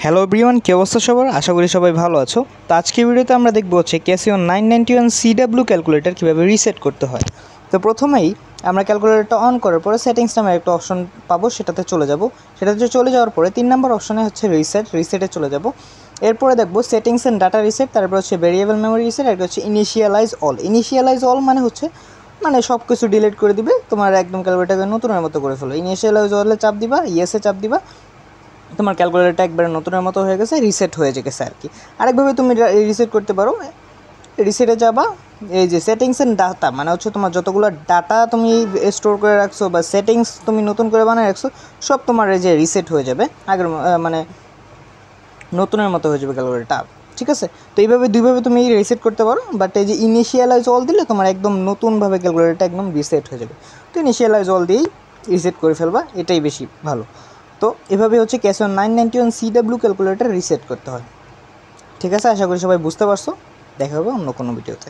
Hello everyone, কি অবস্থা সবার? আশা করি সবাই ভালো আছো। তো আজকে ভিডিওতে আমরা দেখবো হচ্ছে ক্যাসিও 991 CW ক্যালকুলেটর কীভাবে রিসেট করতে হয়। তো প্রথমেই আমরা ক্যালকুলেটরটা অন করার পরে সেটিংস নামে একটা অপশন পাবো, সেটাতে চলে যাব। সেটাতে চলে যাওয়ার পরে 3 নম্বর অপশনে হচ্ছে রিসেটে চলে যাব। এরপরে দেখবো সেটিংস অ্যান্ড ডাটা রিসেট, তারপর হচ্ছে ভেরিয়েবল মেমোরি রিসেট, একটা হচ্ছে ইনিশিয়ালাইজ অল মানে সব কিছু ডিলিট করে দিবে, তোমার একদম ক্যালকুলেটরকে নতুনের মতো করে ফেলো। ইনিশিয়ালাইজ অলে চাপ দিবা, ইয়েসে চাপ দিবা, তোমার ক্যালকুলেটরটা একবারে নতুনের মতো হয়ে গেছে, রিসেট হয়ে গেছে আর কি। আরেকভাবে তুমি রিসেট করতে পারো, রিসেটে যাবা, এই যে সেটিংস অ্যান্ড ডাটা মানে হচ্ছে তোমার যতগুলো ডাটা তুমি স্টোর করে রাখছো বা সেটিংস তুমি নতুন করে বানিয়ে রাখছো, সব তোমার এই যে রিসেট হয়ে যাবে, আগের মানে নতুনের মতো হয়ে যাবে ক্যালকুলেটরটা। ঠিক আছে, তো এইভাবে দুইভাবে তুমি রিসেট করতে পারো। বাট এই যে ইনিশিয়ালাইজ অল দিলে তোমার একদম নতুনভাবে ক্যালকুলেটরটা একদম রিসেট হয়ে যাবে। তো ইনিশিয়ালাইজ অল দিয়েই রিসেট করে ফেলবা, এটাই বেশি ভালো। তো এভাবে হচ্ছে ক্যাসিও 991 CW ক্যালকুলেটর রিসেট করতে হয়। ঠিক আছে, আশা করি সবাই বুঝতে পারছো। দেখা হবে অন্য কোনো ভিডিওতে।